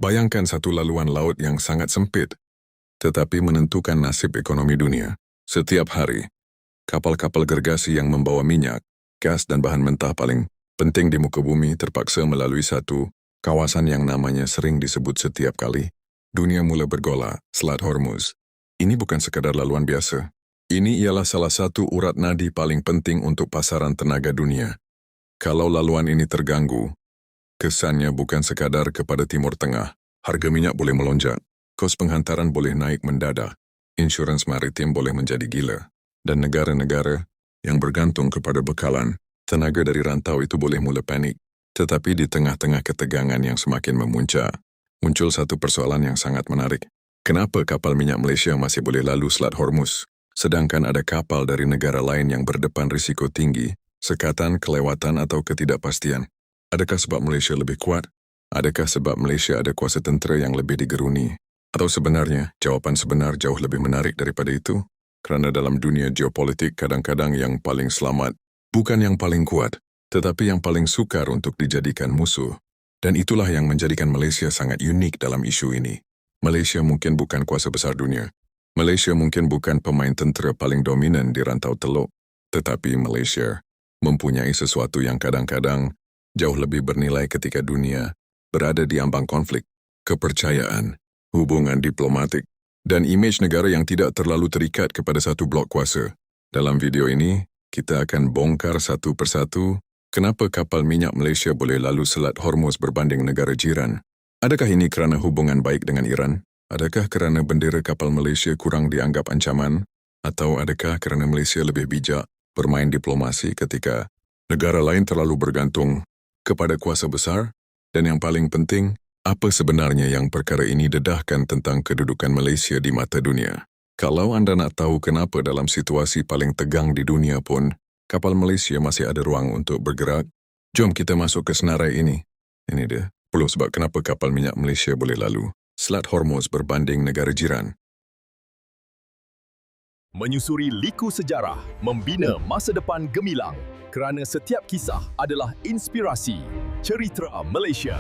Bayangkan satu laluan laut yang sangat sempit, tetapi menentukan nasib ekonomi dunia. Setiap hari, kapal-kapal gergasi yang membawa minyak, gas dan bahan mentah paling penting di muka bumi terpaksa melalui satu kawasan yang namanya sering disebut setiap kali dunia mula bergolak, Selat Hormuz. Ini bukan sekadar laluan biasa. Ini ialah salah satu urat nadi paling penting untuk pasaran tenaga dunia. Kalau laluan ini terganggu, kesannya bukan sekadar kepada Timur Tengah. Harga minyak boleh melonjak, kos penghantaran boleh naik mendadak, insurans maritim boleh menjadi gila, dan negara-negara yang bergantung kepada bekalan tenaga dari rantau itu boleh mula panik. Tetapi di tengah-tengah ketegangan yang semakin memuncak, muncul satu persoalan yang sangat menarik. Kenapa kapal minyak Malaysia masih boleh lalu Selat Hormuz, sedangkan ada kapal dari negara lain yang berdepan risiko tinggi, sekatan, kelewatan atau ketidakpastian? Adakah sebab Malaysia lebih kuat? Adakah sebab Malaysia ada kuasa tentera yang lebih digeruni? Atau sebenarnya, jawapan sebenar jauh lebih menarik daripada itu? Kerana dalam dunia geopolitik kadang-kadang yang paling selamat, bukan yang paling kuat, tetapi yang paling sukar untuk dijadikan musuh. Dan itulah yang menjadikan Malaysia sangat unik dalam isu ini. Malaysia mungkin bukan kuasa besar dunia. Malaysia mungkin bukan pemain tentera paling dominan di rantau teluk. Tetapi Malaysia mempunyai sesuatu yang kadang-kadang jauh lebih bernilai ketika dunia berada di ambang konflik, kepercayaan, hubungan diplomatik, dan imej negara yang tidak terlalu terikat kepada satu blok kuasa. Dalam video ini, kita akan bongkar satu persatu kenapa kapal minyak Malaysia boleh lalu Selat Hormuz berbanding negara jiran. Adakah ini kerana hubungan baik dengan Iran? Adakah kerana bendera kapal Malaysia kurang dianggap ancaman? Atau adakah kerana Malaysia lebih bijak bermain diplomasi ketika negara lain terlalu bergantung kepada kuasa besar? Dan yang paling penting, apa sebenarnya yang perkara ini dedahkan tentang kedudukan Malaysia di mata dunia? Kalau anda nak tahu kenapa dalam situasi paling tegang di dunia pun, kapal Malaysia masih ada ruang untuk bergerak, jom kita masuk ke senarai ini. Ini dia, 10 sebab kenapa kapal minyak Malaysia boleh lalu Selat Hormuz berbanding negara jiran. Menyusuri liku sejarah, membina masa depan gemilang. Kerana setiap kisah adalah inspirasi. Cerita Malaysia.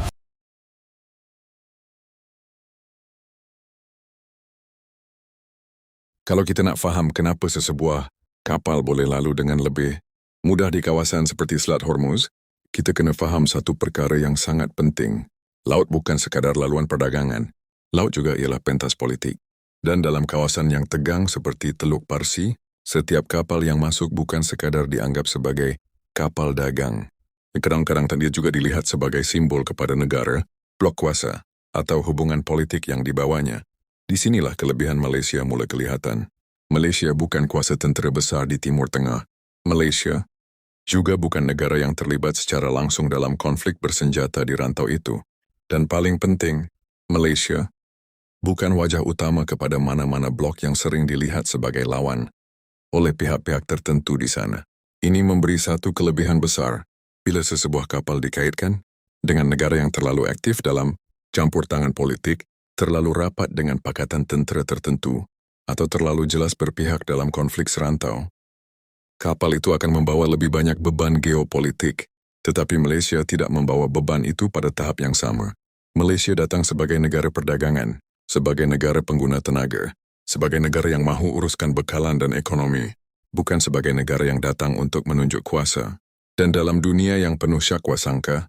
Kalau kita nak faham kenapa sesebuah kapal boleh lalu dengan lebih mudah di kawasan seperti Selat Hormuz, kita kena faham satu perkara yang sangat penting. Laut bukan sekadar laluan perdagangan. Laut juga ialah pentas politik. Dan dalam kawasan yang tegang seperti Teluk Parsi, setiap kapal yang masuk bukan sekadar dianggap sebagai kapal dagang. Kadang-kadang dia juga dilihat sebagai simbol kepada negara, blok kuasa, atau hubungan politik yang dibawanya. Di sinilah kelebihan Malaysia mula kelihatan. Malaysia bukan kuasa tentera besar di Timur Tengah. Malaysia juga bukan negara yang terlibat secara langsung dalam konflik bersenjata di rantau itu. Dan paling penting, Malaysia bukan wajah utama kepada mana-mana blok yang sering dilihat sebagai lawan oleh pihak-pihak tertentu di sana. Ini memberi satu kelebihan besar bila sesebuah kapal dikaitkan dengan negara yang terlalu aktif dalam campur tangan politik, terlalu rapat dengan pakatan tentera tertentu, atau terlalu jelas berpihak dalam konflik serantau. Kapal itu akan membawa lebih banyak beban geopolitik, tetapi Malaysia tidak membawa beban itu pada tahap yang sama. Malaysia datang sebagai negara perdagangan, sebagai negara pengguna tenaga, sebagai negara yang mahu uruskan bekalan dan ekonomi, bukan sebagai negara yang datang untuk menunjuk kuasa. Dan dalam dunia yang penuh syakwa sangka,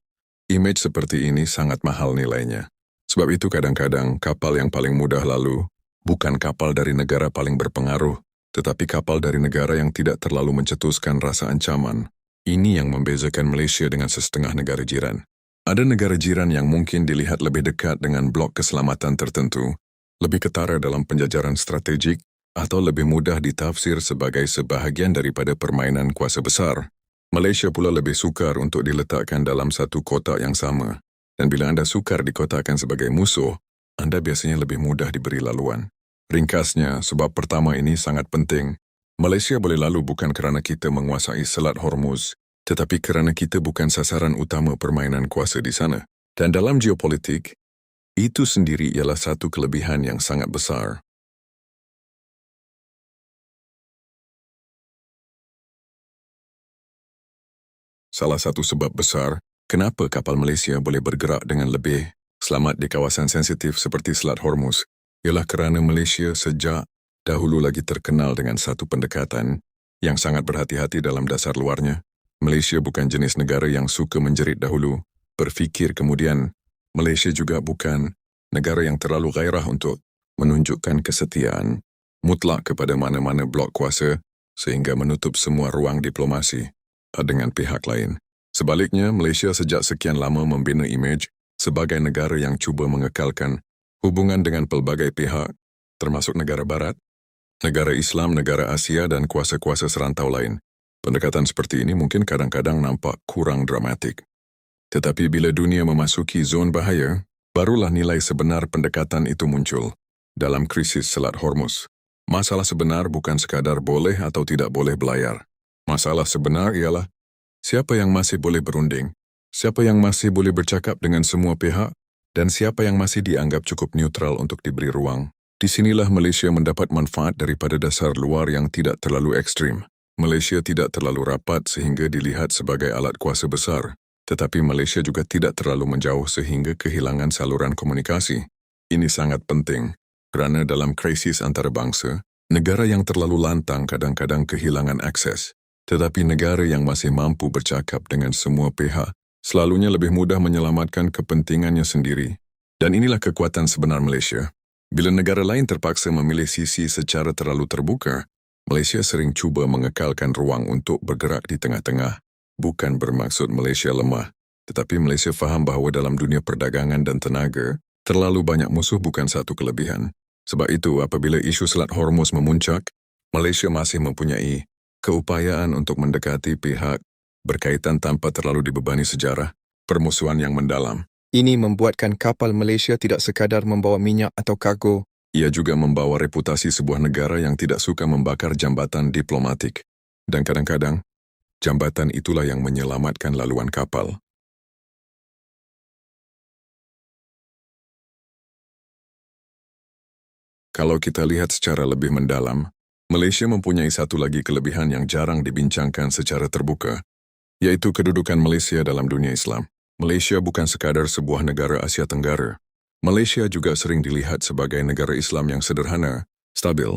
imej seperti ini sangat mahal nilainya. Sebab itu kadang-kadang kapal yang paling mudah lalu bukan kapal dari negara paling berpengaruh, tetapi kapal dari negara yang tidak terlalu mencetuskan rasa ancaman. Ini yang membezakan Malaysia dengan setengah negara jiran. Ada negara jiran yang mungkin dilihat lebih dekat dengan blok keselamatan tertentu, lebih ketara dalam penjajaran strategik, atau lebih mudah ditafsir sebagai sebahagian daripada permainan kuasa besar. Malaysia pula lebih sukar untuk diletakkan dalam satu kotak yang sama. Dan bila anda sukar dikotakkan sebagai musuh, anda biasanya lebih mudah diberi laluan. Ringkasnya, sebab pertama ini sangat penting. Malaysia boleh lalu bukan kerana kita menguasai Selat Hormuz, Tetapi kerana kita bukan sasaran utama permainan kuasa di sana, dan dalam geopolitik, itu sendiri ialah satu kelebihan yang sangat besar. Salah satu sebab besar kenapa kapal Malaysia boleh bergerak dengan lebih selamat di kawasan sensitif seperti Selat Hormuz ialah kerana Malaysia sejak dahulu lagi terkenal dengan satu pendekatan yang sangat berhati-hati dalam dasar luarnya. Malaysia bukan jenis negara yang suka menjerit dahulu, berfikir kemudian. Malaysia juga bukan negara yang terlalu gairah untuk menunjukkan kesetiaan mutlak kepada mana-mana blok kuasa sehingga menutup semua ruang diplomasi dengan pihak lain. Sebaliknya, Malaysia sejak sekian lama membina imej sebagai negara yang cuba mengekalkan hubungan dengan pelbagai pihak, termasuk negara barat, negara Islam, negara Asia dan kuasa-kuasa serantau lain. Pendekatan seperti ini mungkin kadang-kadang nampak kurang dramatik. Tetapi bila dunia memasuki zon bahaya, barulah nilai sebenar pendekatan itu muncul. Dalam krisis Selat Hormuz, masalah sebenar bukan sekadar boleh atau tidak boleh belayar. Masalah sebenar ialah siapa yang masih boleh berunding, siapa yang masih boleh bercakap dengan semua pihak, dan siapa yang masih dianggap cukup neutral untuk diberi ruang. Di sinilah Malaysia mendapat manfaat daripada dasar luar yang tidak terlalu ekstrim. Malaysia tidak terlalu rapat sehingga dilihat sebagai alat kuasa besar, tetapi Malaysia juga tidak terlalu menjauh sehingga kehilangan saluran komunikasi. Ini sangat penting, kerana dalam krisis antarabangsa, negara yang terlalu lantang kadang-kadang kehilangan akses. Tetapi negara yang masih mampu bercakap dengan semua pihak selalunya lebih mudah menyelamatkan kepentingannya sendiri. Dan inilah kekuatan sebenar Malaysia. Bila negara lain terpaksa memilih sisi secara terlalu terbuka, Malaysia sering cuba mengekalkan ruang untuk bergerak di tengah-tengah. Bukan bermaksud Malaysia lemah, tetapi Malaysia faham bahawa dalam dunia perdagangan dan tenaga, terlalu banyak musuh bukan satu kelebihan. Sebab itu, apabila isu Selat Hormuz memuncak, Malaysia masih mempunyai keupayaan untuk mendekati pihak berkaitan tanpa terlalu dibebani sejarah permusuhan yang mendalam. Ini membuatkan kapal Malaysia tidak sekadar membawa minyak atau kargo. Ia juga membawa reputasi sebuah negara yang tidak suka membakar jambatan diplomatik. Dan kadang-kadang, jambatan itulah yang menyelamatkan laluan kapal. Kalau kita lihat secara lebih mendalam, Malaysia mempunyai satu lagi kelebihan yang jarang dibincangkan secara terbuka, yaitu kedudukan Malaysia dalam dunia Islam. Malaysia bukan sekadar sebuah negara Asia Tenggara. Malaysia juga sering dilihat sebagai negara Islam yang sederhana, stabil,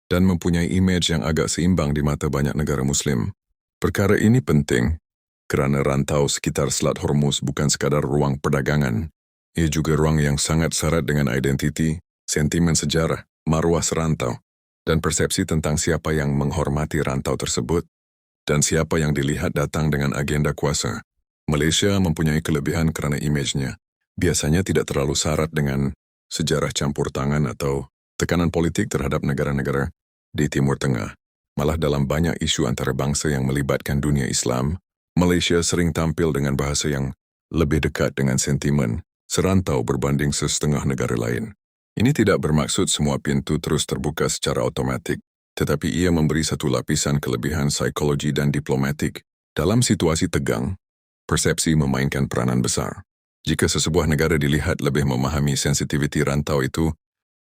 dan mempunyai imej yang agak seimbang di mata banyak negara Muslim. Perkara ini penting kerana rantau sekitar Selat Hormuz bukan sekadar ruang perdagangan. Ia juga ruang yang sangat syarat dengan identiti, sentimen sejarah, maruah serantau, dan persepsi tentang siapa yang menghormati rantau tersebut dan siapa yang dilihat datang dengan agenda kuasa. Malaysia mempunyai kelebihan kerana imejnya biasanya tidak terlalu syarat dengan sejarah campur tangan atau tekanan politik terhadap negara-negara di Timur Tengah. Malah dalam banyak isu antarabangsa yang melibatkan dunia Islam, Malaysia sering tampil dengan bahasa yang lebih dekat dengan sentimen serantau berbanding setengah negara lain. Ini tidak bermaksud semua pintu terus terbuka secara automatik, tetapi ia memberi satu lapisan kelebihan psikologi dan diplomatik. Dalam situasi tegang, persepsi memainkan peranan besar. Jika sesebuah negara dilihat lebih memahami sensitiviti rantau itu,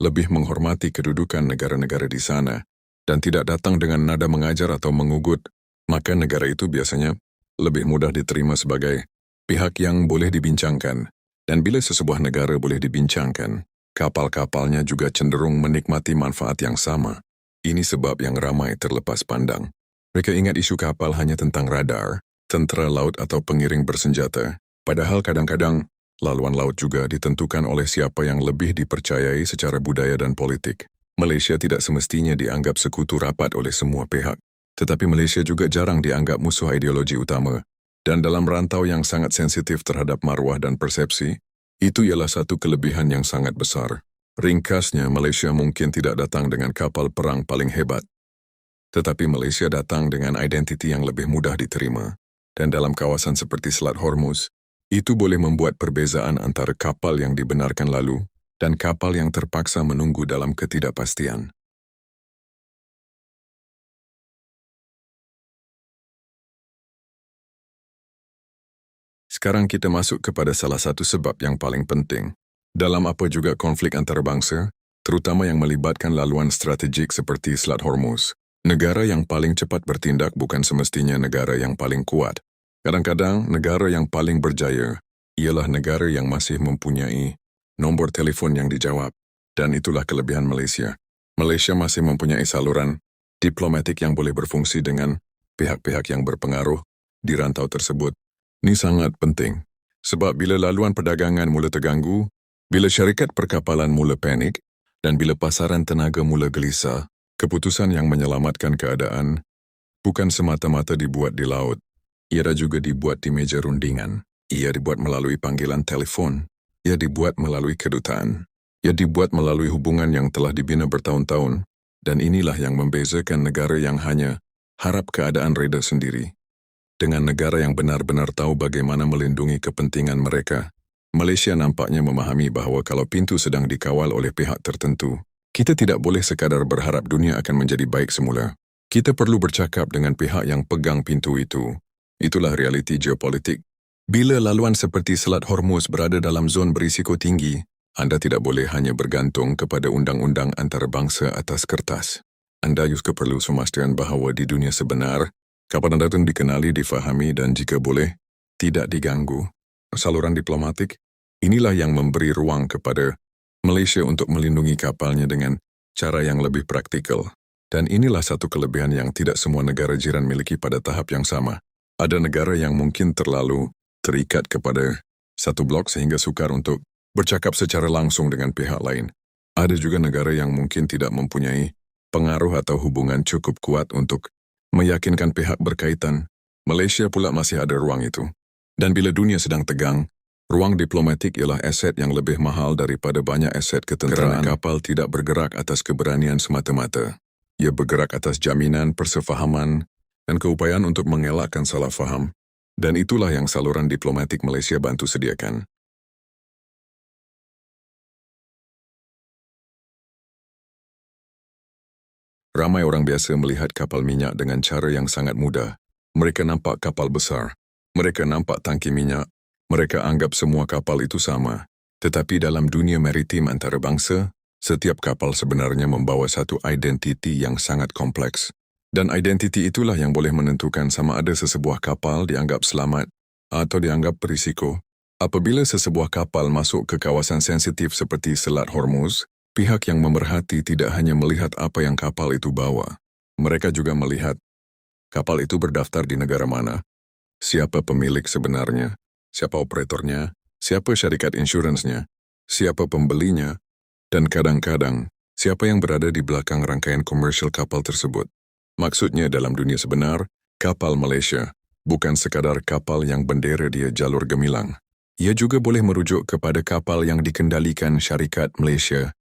lebih menghormati kedudukan negara-negara di sana, dan tidak datang dengan nada mengajar atau mengugut, maka negara itu biasanya lebih mudah diterima sebagai pihak yang boleh dibincangkan. Dan bila sesebuah negara boleh dibincangkan, kapal-kapalnya juga cenderung menikmati manfaat yang sama. Ini sebab yang ramai terlepas pandang. Mereka ingat isu kapal hanya tentang radar, tentera laut atau pengiring bersenjata. Padahal kadang-kadang, laluan laut juga ditentukan oleh siapa yang lebih dipercayai secara budaya dan politik. Malaysia tidak semestinya dianggap sekutu rapat oleh semua pihak. Tetapi Malaysia juga jarang dianggap musuh ideologi utama. Dan dalam rantau yang sangat sensitif terhadap maruah dan persepsi, itu ialah satu kelebihan yang sangat besar. Ringkasnya, Malaysia mungkin tidak datang dengan kapal perang paling hebat. Tetapi Malaysia datang dengan identiti yang lebih mudah diterima. Dan dalam kawasan seperti Selat Hormuz, itu boleh membuat perbezaan antara kapal yang dibenarkan lalu dan kapal yang terpaksa menunggu dalam ketidakpastian. Sekarang kita masuk kepada salah satu sebab yang paling penting. Dalam apa juga konflik antarabangsa, terutama yang melibatkan laluan strategik seperti Selat Hormuz, negara yang paling cepat bertindak bukan semestinya negara yang paling kuat. Kadang-kadang, negara yang paling berjaya ialah negara yang masih mempunyai nombor telefon yang dijawab. Dan itulah kelebihan Malaysia. Malaysia masih mempunyai saluran diplomatik yang boleh berfungsi dengan pihak-pihak yang berpengaruh di rantau tersebut. Ini sangat penting. Sebab bila laluan perdagangan mula terganggu, bila syarikat perkapalan mula panik, dan bila pasaran tenaga mula gelisah, keputusan yang menyelamatkan keadaan bukan semata-mata dibuat di laut. Ia juga dibuat di meja rundingan. Ia dibuat melalui panggilan telefon. Ia dibuat melalui kedutaan. Ia dibuat melalui hubungan yang telah dibina bertahun-tahun. Dan inilah yang membezakan negara yang hanya harap keadaan reda sendiri dengan negara yang benar-benar tahu bagaimana melindungi kepentingan mereka. Malaysia nampaknya memahami bahawa kalau pintu sedang dikawal oleh pihak tertentu, kita tidak boleh sekadar berharap dunia akan menjadi baik semula. Kita perlu bercakap dengan pihak yang pegang pintu itu. Itulah realiti geopolitik. Bila laluan seperti Selat Hormuz berada dalam zon berisiko tinggi, anda tidak boleh hanya bergantung kepada undang-undang antarabangsa atas kertas. Anda juga perlu memastikan bahawa di dunia sebenar, kapal anda itu dikenali, difahami dan jika boleh, tidak diganggu. Saluran diplomatik, inilah yang memberi ruang kepada Malaysia untuk melindungi kapalnya dengan cara yang lebih praktikal. Dan inilah satu kelebihan yang tidak semua negara jiran miliki pada tahap yang sama. Ada negara yang mungkin terlalu terikat kepada satu blok sehingga sukar untuk bercakap secara langsung dengan pihak lain. Ada juga negara yang mungkin tidak mempunyai pengaruh atau hubungan cukup kuat untuk meyakinkan pihak berkaitan. Malaysia pula masih ada ruang itu. Dan bila dunia sedang tegang, ruang diplomatik ialah aset yang lebih mahal daripada banyak aset ketenteraan. Kerana kapal tidak bergerak atas keberanian semata-mata. Ia bergerak atas jaminan, persefahaman dan keupayaan untuk mengelakkan salah faham. Dan itulah yang saluran diplomatik Malaysia bantu sediakan. Ramai orang biasa melihat kapal minyak dengan cara yang sangat mudah. Mereka nampak kapal besar. Mereka nampak tangki minyak. Mereka anggap semua kapal itu sama. Tetapi dalam dunia maritim antarabangsa, setiap kapal sebenarnya membawa satu identiti yang sangat kompleks. Dan identiti itulah yang boleh menentukan sama ada sesebuah kapal dianggap selamat atau dianggap berisiko. Apabila sesebuah kapal masuk ke kawasan sensitif seperti Selat Hormuz, pihak yang memerhati tidak hanya melihat apa yang kapal itu bawa. Mereka juga melihat kapal itu berdaftar di negara mana, siapa pemilik sebenarnya, siapa operatornya, siapa syarikat insuransnya, siapa pembelinya, dan kadang-kadang siapa yang berada di belakang rangkaian komersial kapal tersebut. Maksudnya dalam dunia sebenar, kapal Malaysia bukan sekadar kapal yang bendera dia jalur gemilang. Ia juga boleh merujuk kepada kapal yang dikendalikan syarikat Malaysia,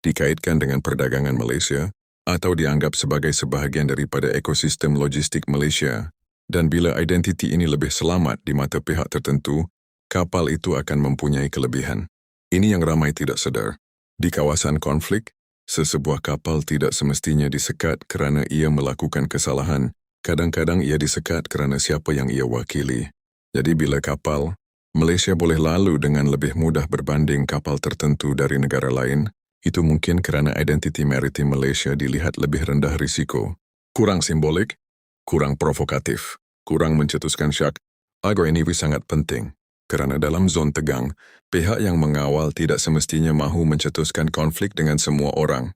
dikaitkan dengan perdagangan Malaysia, atau dianggap sebagai sebahagian daripada ekosistem logistik Malaysia. Dan bila identiti ini lebih selamat di mata pihak tertentu, kapal itu akan mempunyai kelebihan. Ini yang ramai tidak sedar. Di kawasan konflik, sesebuah kapal tidak semestinya disekat kerana ia melakukan kesalahan. Kadang-kadang ia disekat kerana siapa yang ia wakili. Jadi bila kapal, Malaysia boleh lalu dengan lebih mudah berbanding kapal tertentu dari negara lain, itu mungkin kerana identiti maritim Malaysia dilihat lebih rendah risiko, kurang simbolik, kurang provokatif, kurang mencetuskan syak. Agar ini sangat penting, kerana dalam zon tegang, pihak yang mengawal tidak semestinya mahu mencetuskan konflik dengan semua orang.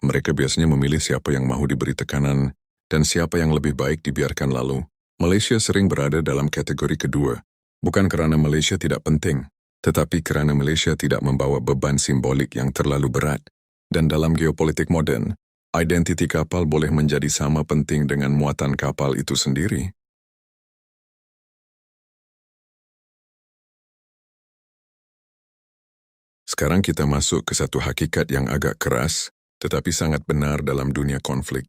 Mereka biasanya memilih siapa yang mahu diberi tekanan dan siapa yang lebih baik dibiarkan lalu. Malaysia sering berada dalam kategori kedua, bukan kerana Malaysia tidak penting, tetapi kerana Malaysia tidak membawa beban simbolik yang terlalu berat. Dan dalam geopolitik moden, identiti kapal boleh menjadi sama penting dengan muatan kapal itu sendiri. Sekarang kita masuk ke satu hakikat yang agak keras, tetapi sangat benar dalam dunia konflik.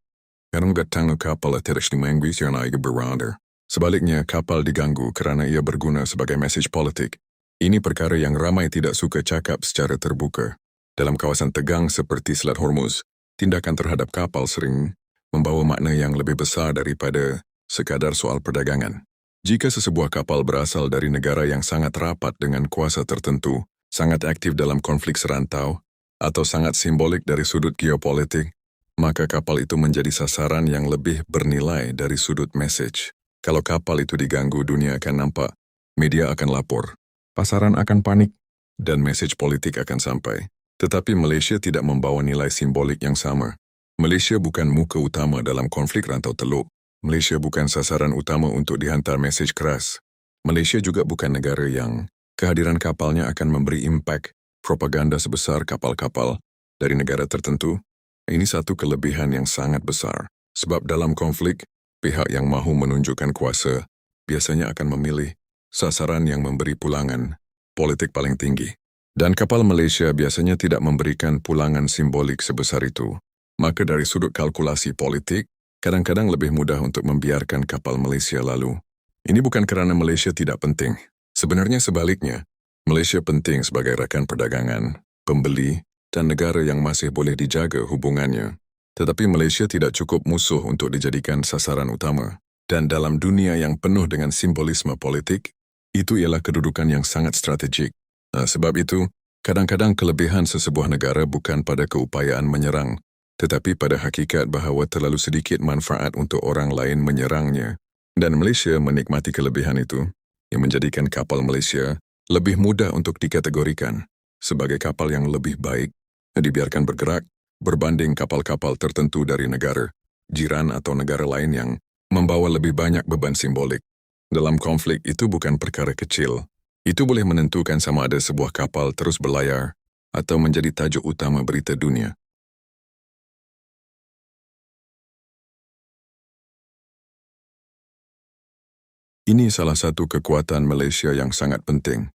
Kadang-kadang kapal tidak dimanggi kerana ia berada. Sebaliknya, kapal diganggu kerana ia berguna sebagai mesej politik. Ini perkara yang ramai tidak suka cakap secara terbuka. Dalam kawasan tegang seperti Selat Hormuz, tindakan terhadap kapal sering membawa makna yang lebih besar daripada sekadar soal perdagangan. Jika sesebuah kapal berasal dari negara yang sangat rapat dengan kuasa tertentu, sangat aktif dalam konflik serantau, atau sangat simbolik dari sudut geopolitik, maka kapal itu menjadi sasaran yang lebih bernilai dari sudut message. Kalau kapal itu diganggu, dunia akan nampak, media akan lapor, pasaran akan panik, dan message politik akan sampai. Tetapi Malaysia tidak membawa nilai simbolik yang sama. Malaysia bukan muka utama dalam konflik rantau Teluk. Malaysia bukan sasaran utama untuk dihantar mesej keras. Malaysia juga bukan negara yang kehadiran kapalnya akan memberi impak propaganda sebesar kapal-kapal dari negara tertentu. Ini satu kelebihan yang sangat besar. Sebab dalam konflik, pihak yang mahu menunjukkan kuasa biasanya akan memilih sasaran yang memberi pulangan politik paling tinggi. Dan kapal Malaysia biasanya tidak memberikan pulangan simbolik sebesar itu. Maka dari sudut kalkulasi politik, kadang-kadang lebih mudah untuk membiarkan kapal Malaysia lalu. Ini bukan kerana Malaysia tidak penting. Sebenarnya sebaliknya, Malaysia penting sebagai rakan perdagangan, pembeli, dan negara yang masih boleh dijaga hubungannya. Tetapi Malaysia tidak cukup musuh untuk dijadikan sasaran utama. Dan dalam dunia yang penuh dengan simbolisme politik, itu ialah kedudukan yang sangat strategik. Sebab itu, kadang-kadang kelebihan sesebuah negara bukan pada keupayaan menyerang, tetapi pada hakikat bahawa terlalu sedikit manfaat untuk orang lain menyerangnya. Dan Malaysia menikmati kelebihan itu, yang menjadikan kapal Malaysia lebih mudah untuk dikategorikan sebagai kapal yang lebih baik, dibiarkan bergerak berbanding kapal-kapal tertentu dari negara, jiran atau negara lain yang membawa lebih banyak beban simbolik. Dalam konflik itu bukan perkara kecil. Itu boleh menentukan sama ada sebuah kapal terus berlayar atau menjadi tajuk utama berita dunia. Ini salah satu kekuatan Malaysia yang sangat penting,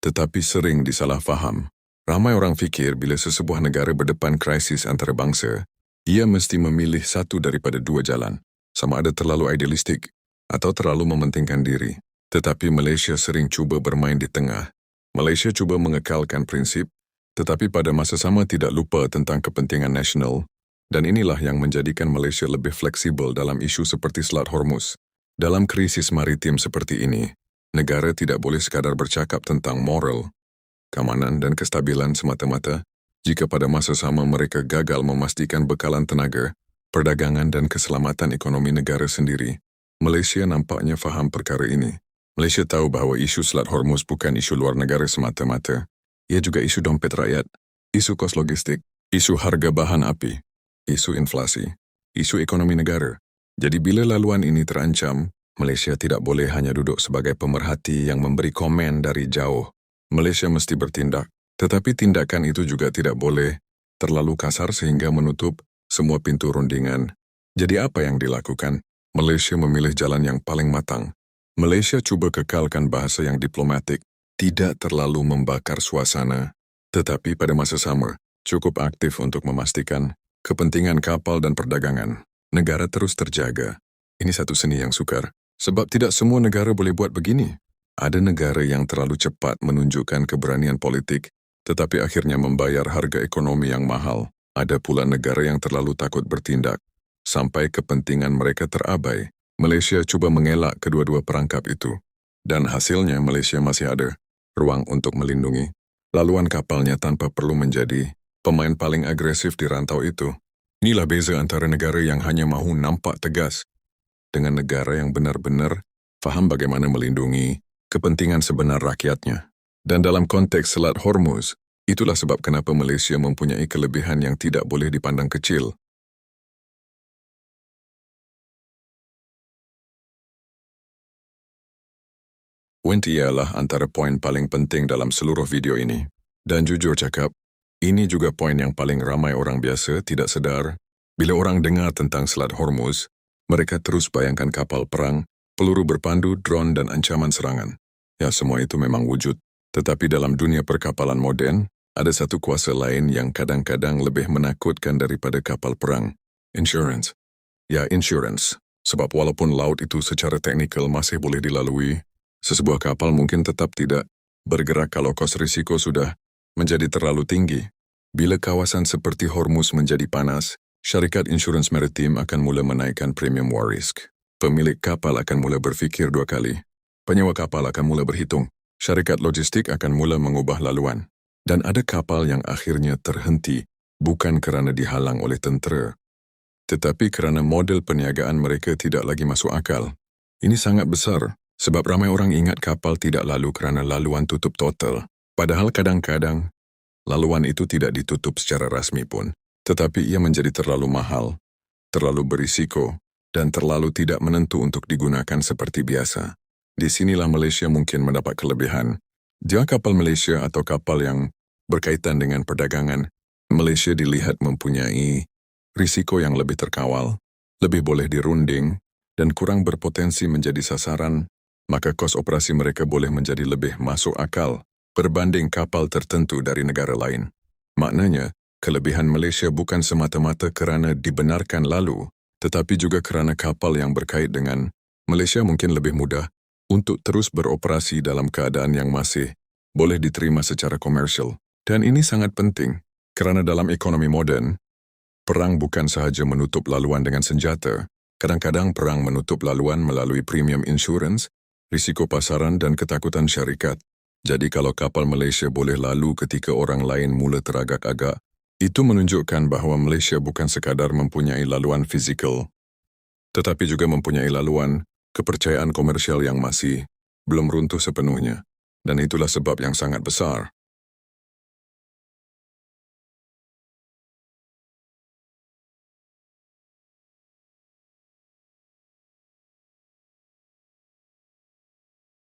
tetapi sering disalahfaham. Ramai orang fikir bila sesebuah negara berdepan krisis antarabangsa, ia mesti memilih satu daripada dua jalan, sama ada terlalu idealistik atau terlalu mementingkan diri. Tetapi Malaysia sering cuba bermain di tengah. Malaysia cuba mengekalkan prinsip, tetapi pada masa sama tidak lupa tentang kepentingan nasional, dan inilah yang menjadikan Malaysia lebih fleksibel dalam isu seperti Selat Hormuz. Dalam krisis maritim seperti ini, negara tidak boleh sekadar bercakap tentang moral, keamanan dan kestabilan semata-mata jika pada masa sama mereka gagal memastikan bekalan tenaga, perdagangan dan keselamatan ekonomi negara sendiri. Malaysia nampaknya faham perkara ini. Malaysia tahu bahawa isu Selat Hormuz bukan isu luar negara semata-mata. Ia juga isu dompet rakyat, isu kos logistik, isu harga bahan api, isu inflasi, isu ekonomi negara. Jadi bila laluan ini terancam, Malaysia tidak boleh hanya duduk sebagai pemerhati yang memberi komen dari jauh. Malaysia mesti bertindak, tetapi tindakan itu juga tidak boleh terlalu kasar sehingga menutup semua pintu rundingan. Jadi apa yang dilakukan? Malaysia memilih jalan yang paling matang. Malaysia cuba kekalkan bahasa yang diplomatik, tidak terlalu membakar suasana, tetapi pada masa sama cukup aktif untuk memastikan kepentingan kapal dan perdagangan negara terus terjaga. Ini satu seni yang sukar, sebab tidak semua negara boleh buat begini. Ada negara yang terlalu cepat menunjukkan keberanian politik, tetapi akhirnya membayar harga ekonomi yang mahal. Ada pula negara yang terlalu takut bertindak, sampai kepentingan mereka terabai. Malaysia cuba mengelak kedua-dua perangkap itu, dan hasilnya Malaysia masih ada ruang untuk melindungi laluan kapalnya tanpa perlu menjadi pemain paling agresif di rantau itu. Inilah beza antara negara yang hanya mahu nampak tegas dengan negara yang benar-benar faham bagaimana melindungi kepentingan sebenar rakyatnya. Dan dalam konteks Selat Hormuz, itulah sebab kenapa Malaysia mempunyai kelebihan yang tidak boleh dipandang kecil. Wind ialah antara poin paling penting dalam seluruh video ini. Dan jujur cakap, ini juga poin yang paling ramai orang biasa tidak sedar. Bila orang dengar tentang Selat Hormuz, mereka terus bayangkan kapal perang, peluru berpandu, drone dan ancaman serangan. Ya, semua itu memang wujud. Tetapi dalam dunia perkapalan moden, ada satu kuasa lain yang kadang-kadang lebih menakutkan daripada kapal perang. Insurance. Ya, insurance. Sebab walaupun laut itu secara teknikal masih boleh dilalui, sesebuah kapal mungkin tetap tidak bergerak kalau kos risiko sudah menjadi terlalu tinggi. Bila kawasan seperti Hormuz menjadi panas, syarikat insurans maritim akan mula menaikkan premium war risk. pemilik kapal akan mula berfikir dua kali. Penyewa kapal akan mula berhitung. Syarikat logistik akan mula mengubah laluan. Dan ada kapal yang akhirnya terhenti bukan kerana dihalang oleh tentera, tetapi kerana model perniagaan mereka tidak lagi masuk akal. Ini sangat besar sebab ramai orang ingat kapal tidak lalu kerana laluan tutup total. Padahal kadang-kadang laluan itu tidak ditutup secara rasmi pun, tetapi ia menjadi terlalu mahal, terlalu berisiko, dan terlalu tidak menentu untuk digunakan seperti biasa. Di sinilah Malaysia mungkin mendapat kelebihan. Jika kapal Malaysia atau kapal yang berkaitan dengan perdagangan, Malaysia dilihat mempunyai risiko yang lebih terkawal, lebih boleh dirunding, dan kurang berpotensi menjadi sasaran, maka kos operasi mereka boleh menjadi lebih masuk akal berbanding kapal tertentu dari negara lain. Maknanya, kelebihan Malaysia bukan semata-mata kerana dibenarkan lalu, tetapi juga kerana kapal yang berkait dengan Malaysia mungkin lebih mudah untuk terus beroperasi dalam keadaan yang masih boleh diterima secara komersial. Dan ini sangat penting, kerana dalam ekonomi moden, perang bukan sahaja menutup laluan dengan senjata, kadang-kadang perang menutup laluan melalui premium insurance, risiko pasaran dan ketakutan syarikat. Jadi kalau kapal Malaysia boleh lalu ketika orang lain mula teragak-agak, itu menunjukkan bahawa Malaysia bukan sekadar mempunyai laluan fizikal, tetapi juga mempunyai laluan kepercayaan komersial yang masih belum runtuh sepenuhnya. Dan itulah sebab yang sangat besar.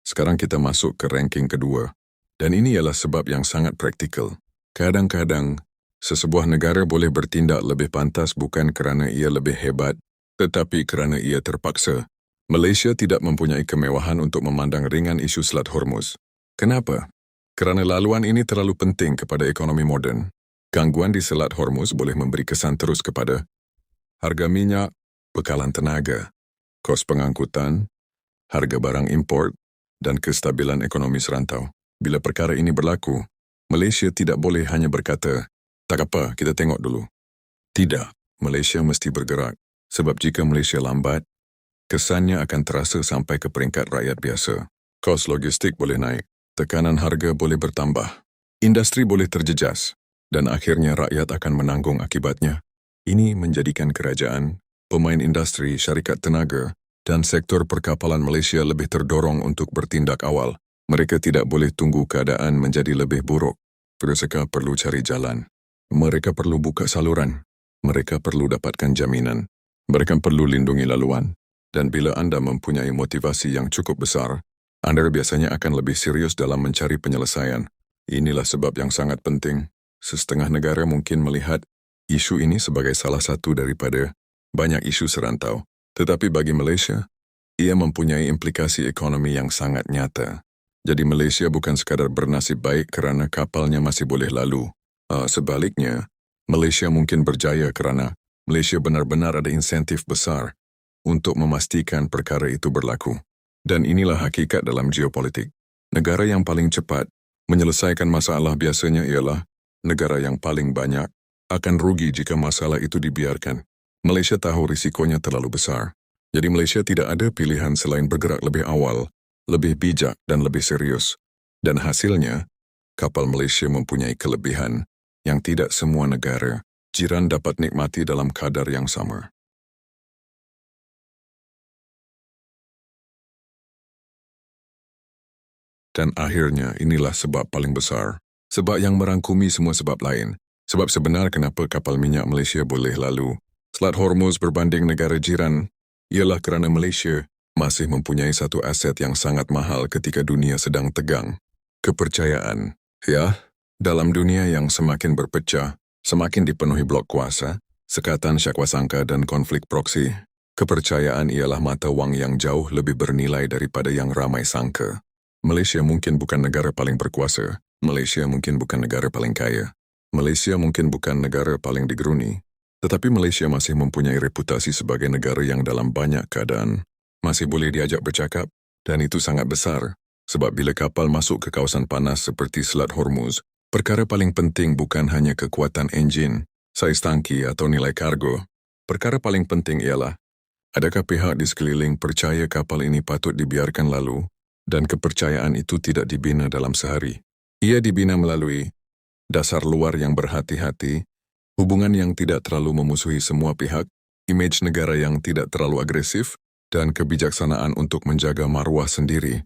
Sekarang kita masuk ke ranking kedua. Dan ini ialah sebab yang sangat praktikal. Kadang-kadang, sesebuah negara boleh bertindak lebih pantas bukan kerana ia lebih hebat, tetapi kerana ia terpaksa. Malaysia tidak mempunyai kemewahan untuk memandang ringan isu Selat Hormuz. Kenapa? Kerana laluan ini terlalu penting kepada ekonomi moden. Gangguan di Selat Hormuz boleh memberi kesan terus kepada harga minyak, bekalan tenaga, kos pengangkutan, harga barang import, dan kestabilan ekonomi serantau. Bila perkara ini berlaku, Malaysia tidak boleh hanya berkata, tak apa, kita tengok dulu. Tidak, Malaysia mesti bergerak. Sebab jika Malaysia lambat, kesannya akan terasa sampai ke peringkat rakyat biasa. Kos logistik boleh naik, tekanan harga boleh bertambah, industri boleh terjejas, dan akhirnya rakyat akan menanggung akibatnya. Ini menjadikan kerajaan, pemain industri, syarikat tenaga, dan sektor perkapalan Malaysia lebih terdorong untuk bertindak awal. Mereka tidak boleh tunggu keadaan menjadi lebih buruk. Mereka perlu cari jalan. Mereka perlu buka saluran. Mereka perlu dapatkan jaminan. Mereka perlu lindungi laluan. Dan bila anda mempunyai motivasi yang cukup besar, anda biasanya akan lebih serius dalam mencari penyelesaian. Inilah sebab yang sangat penting. Setengah negara mungkin melihat isu ini sebagai salah satu daripada banyak isu serantau. Tetapi bagi Malaysia, ia mempunyai implikasi ekonomi yang sangat nyata. Jadi Malaysia bukan sekadar bernasib baik kerana kapalnya masih boleh lalu. Sebaliknya, Malaysia mungkin berjaya kerana Malaysia benar-benar ada insentif besar untuk memastikan perkara itu berlaku. Dan inilah hakikat dalam geopolitik. Negara yang paling cepat menyelesaikan masalah biasanya ialah negara yang paling banyak akan rugi jika masalah itu dibiarkan. Malaysia tahu risikonya terlalu besar. Jadi Malaysia tidak ada pilihan selain bergerak lebih awal, lebih bijak dan lebih serius. Dan hasilnya, kapal Malaysia mempunyai kelebihan yang tidak semua negara jiran dapat nikmati dalam kadar yang sama. Dan akhirnya inilah sebab paling besar. Sebab yang merangkumi semua sebab lain. Sebab sebenar kenapa kapal minyak Malaysia boleh lalu Selat Hormuz berbanding negara jiran ialah kerana Malaysia masih mempunyai satu aset yang sangat mahal ketika dunia sedang tegang. Kepercayaan. Ya, dalam dunia yang semakin berpecah, semakin dipenuhi blok kuasa, sekatan syakwasangka dan konflik proksi, kepercayaan ialah mata wang yang jauh lebih bernilai daripada yang ramai sangka. Malaysia mungkin bukan negara paling berkuasa. Malaysia mungkin bukan negara paling kaya. Malaysia mungkin bukan negara paling digeruni. Tetapi Malaysia masih mempunyai reputasi sebagai negara yang dalam banyak keadaan masih boleh diajak bercakap, dan itu sangat besar. Sebab bila kapal masuk ke kawasan panas seperti Selat Hormuz, perkara paling penting bukan hanya kekuatan enjin, saiz tangki atau nilai kargo. Perkara paling penting ialah Adakah pihak di sekeliling percaya kapal ini patut dibiarkan lalu dan kepercayaan itu tidak dibina dalam sehari? Ia dibina melalui dasar luar yang berhati-hati, hubungan yang tidak terlalu memusuhi semua pihak, image negara yang tidak terlalu agresif, dan kebijaksanaan untuk menjaga maruah sendiri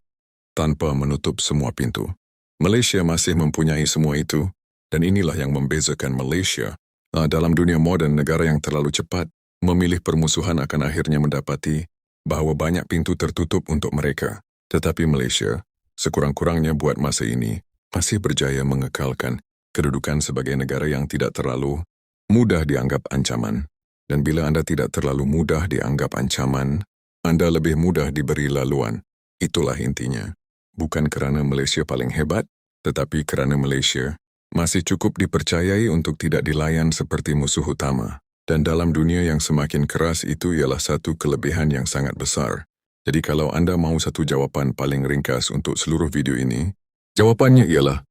tanpa menutup semua pintu. Malaysia masih mempunyai semua itu, dan inilah yang membezakan Malaysia dalam dunia moden. Negara yang terlalu cepat memilih permusuhan akan akhirnya mendapati bahawa banyak pintu tertutup untuk mereka. Tetapi Malaysia, sekurang-kurangnya buat masa ini, masih berjaya mengekalkan kedudukan sebagai negara yang tidak terlalu mudah dianggap ancaman. Dan bila anda tidak terlalu mudah dianggap ancaman, anda lebih mudah diberi laluan. Itulah intinya. Bukan kerana Malaysia paling hebat, tetapi kerana Malaysia masih cukup dipercayai untuk tidak dilayan seperti musuh utama. Dan dalam dunia yang semakin keras itu ialah satu kelebihan yang sangat besar. Jadi kalau anda mahu satu jawapan paling ringkas untuk seluruh video ini, jawapannya ialah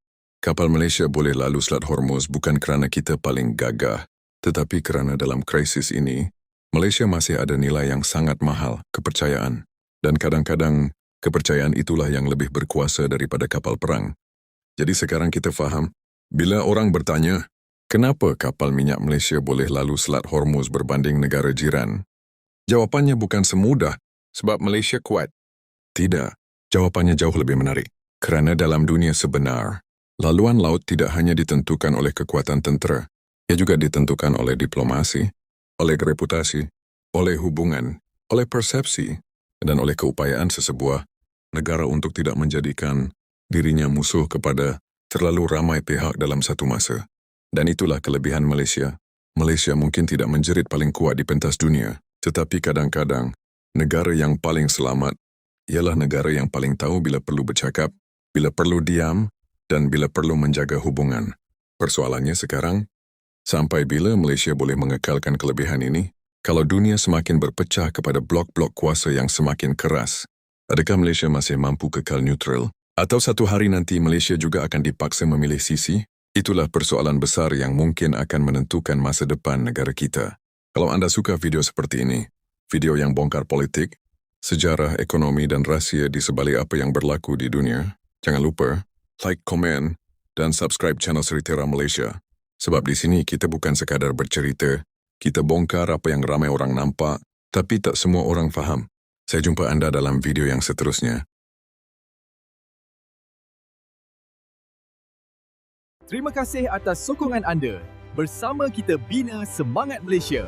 kapal Malaysia boleh lalu Selat Hormuz bukan kerana kita paling gagah, tetapi kerana dalam krisis ini, Malaysia masih ada nilai yang sangat mahal, kepercayaan. Dan kadang-kadang, kepercayaan itulah yang lebih berkuasa daripada kapal perang. Jadi sekarang kita faham, bila orang bertanya, kenapa kapal minyak Malaysia boleh lalu Selat Hormuz berbanding negara jiran? Jawapannya bukan semudah, sebab Malaysia kuat. Tidak, jawapannya jauh lebih menarik. Kerana dalam dunia sebenar, laluan laut tidak hanya ditentukan oleh kekuatan tentera, ia juga ditentukan oleh diplomasi, oleh reputasi, oleh hubungan, oleh persepsi, dan oleh keupayaan sesebuah negara untuk tidak menjadikan dirinya musuh kepada terlalu ramai pihak dalam satu masa. Dan itulah kelebihan Malaysia. Malaysia mungkin tidak menjerit paling kuat di pentas dunia, tetapi kadang-kadang negara yang paling selamat ialah negara yang paling tahu bila perlu bercakap, bila perlu diam, dan bila perlu menjaga hubungan. Persoalannya sekarang, sampai bila Malaysia boleh mengekalkan kelebihan ini? Kalau dunia semakin berpecah kepada blok-blok kuasa yang semakin keras, adakah Malaysia masih mampu kekal neutral? Atau satu hari nanti Malaysia juga akan dipaksa memilih sisi? Itulah persoalan besar yang mungkin akan menentukan masa depan negara kita. Kalau anda suka video seperti ini, video yang bongkar politik, sejarah, ekonomi dan rahsia di sebalik apa yang berlaku di dunia, jangan lupa like, komen, dan subscribe channel Seritera Malaysia. Sebab di sini kita bukan sekadar bercerita, kita bongkar apa yang ramai orang nampak, tapi tak semua orang faham. Saya jumpa anda dalam video yang seterusnya. Terima kasih atas sokongan anda. Bersama kita bina semangat Malaysia.